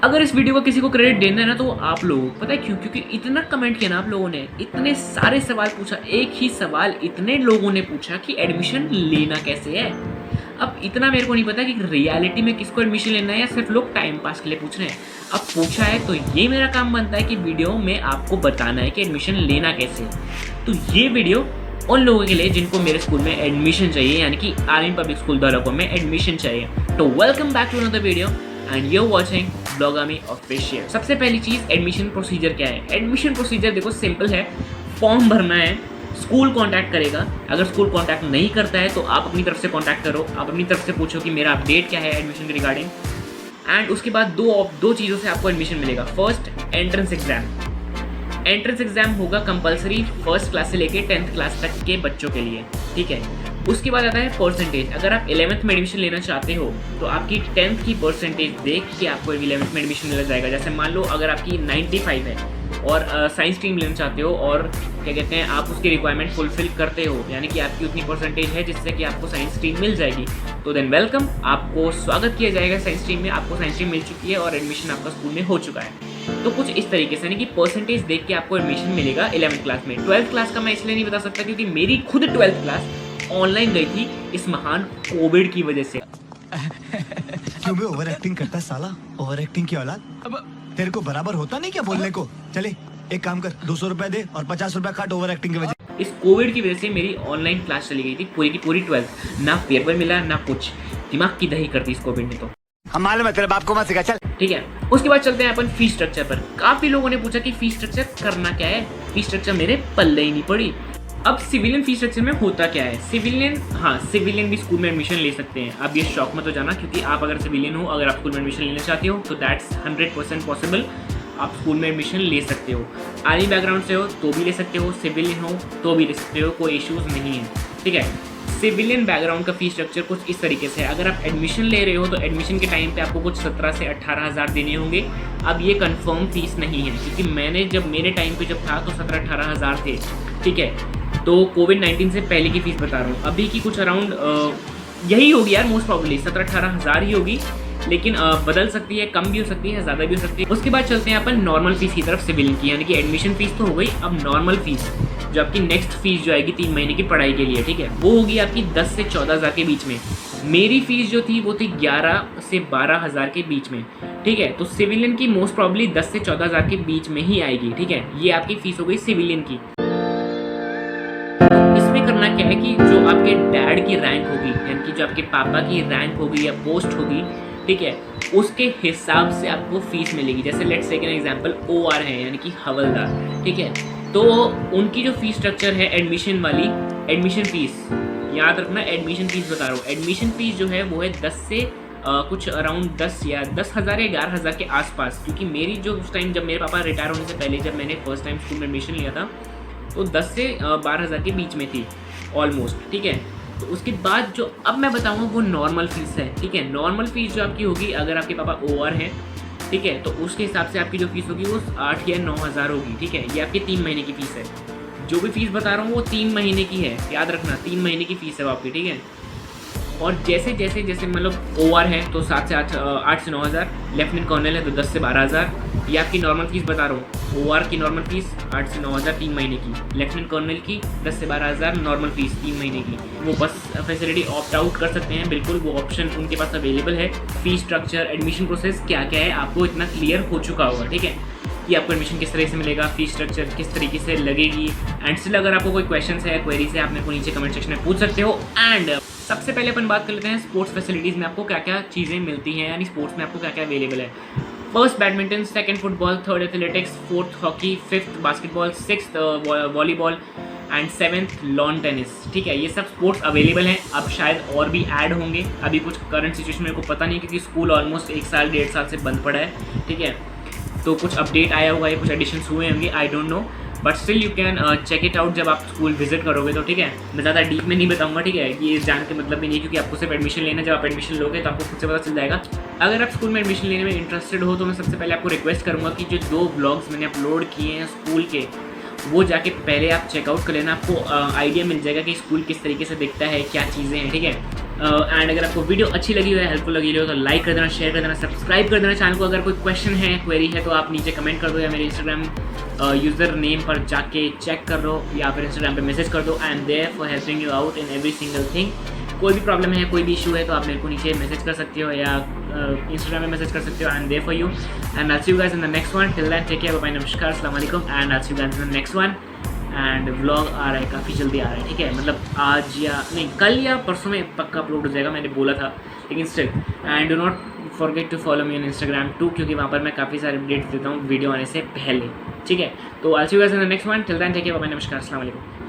अगर इस वीडियो को किसी को क्रेडिट देना है ना तो आप लोग, पता है क्यों? क्योंकि इतना कमेंट किया ना आप लोगों ने, इतने सारे सवाल पूछा, एक ही सवाल इतने लोगों ने पूछा कि एडमिशन लेना कैसे है। अब इतना मेरे को नहीं पता कि रियलिटी में किसको एडमिशन लेना है या सिर्फ लोग टाइम पास के लिए पूछ रहे हैं। अब पूछा है तो ये मेरा काम बनता है कि वीडियो में आपको बताना है कि एडमिशन लेना कैसे। तो ये वीडियो उन लोगों के लिए जिनको मेरे स्कूल में एडमिशन चाहिए, यानी कि आर्मी पब्लिक स्कूल धौलाकुर में एडमिशन चाहिए। तो welcome back to another video and you watching blogami official. सबसे पहली चीज़, एडमिशन प्रोसीजर क्या है। एडमिशन प्रोसीजर देखो सिंपल है, फॉर्म भरना है, स्कूल कांटेक्ट करेगा। अगर स्कूल कांटेक्ट नहीं करता है तो आप अपनी तरफ से कांटेक्ट करो, आप अपनी तरफ से पूछो कि मेरा अपडेट क्या है एडमिशन के रिगार्डिंग। एंड उसके बाद दो चीज़ों से आपको एडमिशन मिलेगा। First, entrance exam. Entrance exam होगा कंपलसरी फर्स्ट क्लास से लेके 10th क्लास तक के बच्चों के लिए, ठीक है। उसके बाद आता है परसेंटेज। अगर आप 11th में एडमिशन लेना चाहते हो तो आपकी 10th की परसेंटेज देख के आपको 11th में एडमिशन मिल जाएगा। जैसे मान लो अगर आपकी 95 है और साइंस स्ट्रीम लेना चाहते हो और क्या कहते हैं आप उसकी रिक्वायरमेंट फुलफिल करते हो, यानी कि आपकी उतनी परसेंटेज है जिससे कि आपको साइंस स्ट्रीम मिल जाएगी, तो देन वेलकम, आपको स्वागत किया जाएगा साइंस स्ट्रीम में। आपको साइंस स्ट्रीम मिल चुकी है और एडमिशन आपका स्कूल में हो चुका है। तो कुछ इस तरीके से, यानी कि परसेंटेज देख के आपको एडमिशन मिलेगा 11th क्लास में। 12th क्लास का मैं इसलिए नहीं बता सकता क्योंकि मेरी खुद 12th क्लास ऑनलाइन गई थी इस महान कोविड की वजह से। क्यों भी ओवर एक्टिंग करता है साला, ओवर एक्टिंग की औलाद। अब तेरे को बराबर होता नहीं क्या बोलने को। चले एक काम कर, 200 रुपए दे और 50 रुपए काट ओवर एक्टिंग की वजह। इस कोविड की वजह से मेरी ऑनलाइन क्लास चली गई थी पूरी की पूरी 12th। ना फेयरवेल मिला ना कुछ, दिमाग की दही कर दी इस कोविड ने। तो हम मालूम है तेरे बाप को मत सिखा, चल ठीक है। उसके बाद चलते हैं अपन फीस स्ट्रक्चर पर। काफी लोगों ने पूछा कि फीस स्ट्रक्चर करना क्या है। फीस स्ट्रक्चर मेरे पल्ले ही नहीं पड़ी। अब सिविलियन फीस स्ट्रक्चर में होता क्या है। सिविलियन भी स्कूल में एडमिशन ले सकते हैं। अब ये शौक मत हो जाना, क्योंकि आप अगर सिविलियन हो, अगर आप स्कूल में एडमिशन लेना चाहते हो तो दैट्स 100% पॉसिबल। आप स्कूल में एडमिशन ले सकते हो। आर्मी बैकग्राउंड से हो तो भी ले सकते हो, सिविलियन हो तो भी ले सकते हो, कोई इश्यूज़ नहीं है, ठीक है। सिविलियन बैकग्राउंड का फीस स्ट्रक्चर कुछ इस तरीके से है। अगर आप एडमिशन ले रहे हो तो एडमिशन के टाइम पे आपको कुछ 17 से 18 हज़ार देने होंगे। अब ये कंफर्म फीस नहीं है, क्योंकि मैंने जब मेरे टाइम पे जब था तो 17-18 हज़ार थे, ठीक है। तो कोविड-19 से पहले की फ़ीस बता रहा हूँ। अभी की कुछ अराउंड यही होगी यार, मोस्ट प्रॉब्ली 17-18 हज़ार ही होगी, लेकिन बदल सकती है, कम भी हो सकती है, ज़्यादा भी हो सकती है। उसके बाद चलते हैं अपन नॉर्मल फीस की तरफ सिविलियन की, यानी कि एडमिशन फीस तो हो गई। अब नॉर्मल फीस जो आपकी नेक्स्ट फीस जो आएगी 3 महीने की पढ़ाई के लिए, ठीक है, वो होगी आपकी 10 से 14 हज़ार के बीच में। मेरी फ़ीस जो थी वो थी 11 से 12 हज़ार के बीच में, ठीक है। तो सिविलियन की मोस्ट प्रॉब्ली 10 से 14 हज़ार के बीच में ही आएगी, ठीक है। ये आपकी फ़ीस हो गई सिविलियन की। इसमें करना क्या है कि जो आपके डैड की रैंक होगी, यानी कि जो आपके पापा की रैंक होगी या पोस्ट होगी, ठीक है, उसके हिसाब से आपको फीस मिलेगी। जैसे let's take an example, OR है यानी कि हवलदार, ठीक है, तो उनकी जो फीस स्ट्रक्चर है एडमिशन वाली, एडमिशन फीस याद रखना, एडमिशन फीस बता रहा हूँ। एडमिशन फीस जो है वो है 10 से कुछ अराउंड 10 हज़ार या 11 हज़ार के आसपास। क्योंकि मेरी जो उस टाइम जब मेरे पापा रिटायर होने से पहले जब मैंने फर्स्ट टाइम स्कूल में एडमिशन लिया था तो 10 से 12 हज़ार के बीच में थी ऑलमोस्ट, ठीक है। तो उसके बाद जो अब मैं बताऊँगा वो नॉर्मल फीस है, ठीक है। नॉर्मल फीस जो आपकी होगी, अगर आपके पापा OR हैं, ठीक है, तो उसके हिसाब से आपकी जो फीस होगी वो 8 या 9 हज़ार होगी, ठीक है। ये आपकी 3 महीने की फ़ीस है। जो भी फीस बता रहा हूँ वो 3 महीने की है, याद रखना, 3 महीने की फ़ीस है आपकी, ठीक है। और जैसे मतलब OR है तो 8 से 9 हज़ार, लेफ्टिनेंट कर्नल है तो 10 से 12 हज़ार। ये आपकी नॉर्मल फीस बता रहा हूँ। OR की नॉर्मल फीस 8 से 9 हज़ार 3 महीने की, लेफ्टिनेंट कर्नल की 10 से 12 हज़ार नॉर्मल फीस 3 महीने की। वो बस फैसिलिटी ऑप्ट आउट कर सकते हैं, बिल्कुल वो ऑप्शन उनके पास अवेलेबल है। फीस स्ट्रक्चर, एडमिशन प्रोसेस क्या क्या है आपको इतना क्लियर हो चुका होगा, ठीक है, कि आपको एडमिशन किस तरह से मिलेगा, फीस स्ट्रक्चर किस तरीके से लगेगी। एंड स्टिल अगर आपको कोई क्वेश्चन है, क्वेरीज है, आप मेरे को नीचे कमेंट सेक्शन में पूछ सकते हो। एंड सबसे पहले अपन बात कर लेते हैं स्पोर्ट्स फैसिलिटीज़ में आपको क्या क्या चीज़ें मिलती हैं, यानी स्पोर्ट्स में आपको क्या क्या अवेलेबल है। First badminton, second football, third athletics, fourth hockey, fifth basketball, sixth volleyball and 7th lawn tennis, ठीक है। ये सब स्पोर्ट्स अवेलेबल हैं। अब शायद और भी ऐड होंगे, अभी कुछ करंट सिचुएशन मेरे को पता नहीं, क्योंकि स्कूल ऑलमोस्ट 1 साल 1.5 साल से बंद पड़ा है, ठीक है। तो कुछ अपडेट आया होगा या कुछ एडिशंस हुए होंगे, I don't know, but still you can check it out जब आप स्कूल विजिट करोगे तो, ठीक है। मैं ज़्यादा डीप में नहीं बताऊंगा, ठीक है, ये जान के मतलब भी नहीं, क्योंकि आपको सिर्फ एडमिशन लेना है। जब आप एडमिशन लोगे तो आपको खुद से पता चल जाएगा। अगर आप स्कूल में एडमिशन लेने में इंटरेस्टेड हो तो मैं सबसे पहले आपको रिक्वेस्ट करूँगा कि जो 2 ब्लॉग्स मैंने अपलोड किए हैं स्कूल के, वो जाके पहले आप चेकआउट कर लेना। आपको आइडिया मिल जाएगा कि स्कूल किस तरीके से दिखता है, क्या चीज़ें हैं, ठीक है। एंड अगर आपको वीडियो अच्छी लगी हो या हेल्पफुल लगी हो तो लाइक कर देना, शेयर कर देना, सब्सक्राइब कर देना चैनल को। अगर कोई क्वेश्चन है, क्वेरी है तो आप नीचे कमेंट कर दो या मेरे इंस्टाग्राम यूज़र नेम पर जाके चेक कर दो या फिर इंस्टाग्राम पे मैसेज कर दो। I am there for helping you out in every single thing. कोई भी प्रॉब्लम है, कोई भी इशू है तो आप मेरे को नीचे मैसेज कर सकते हो या इंस्टाग्राम में मैसेज कर सकते हो। I am there for you and I see you guys in the next one. Till then take care, bye, नमस्कार, अस्सलाम वालेकुम and I see you guys in the next one. And vlog आ रहा है, काफ़ी जल्दी आ रहा है, ठीक है, मतलब आज या नहीं कल या परसों में पक्का अपलोड हो जाएगा, मैंने बोला था, लेकिन still. And do not forget to follow me on Instagram too, क्योंकि वहाँ पर मैं काफ़ी सारे अपडेट्स देता हूँ वीडियो आने से पहले, ठीक है। तो I see you guys in the next one. Till then take care, bye, नमस्कार, अस्सलाम वालेकुम।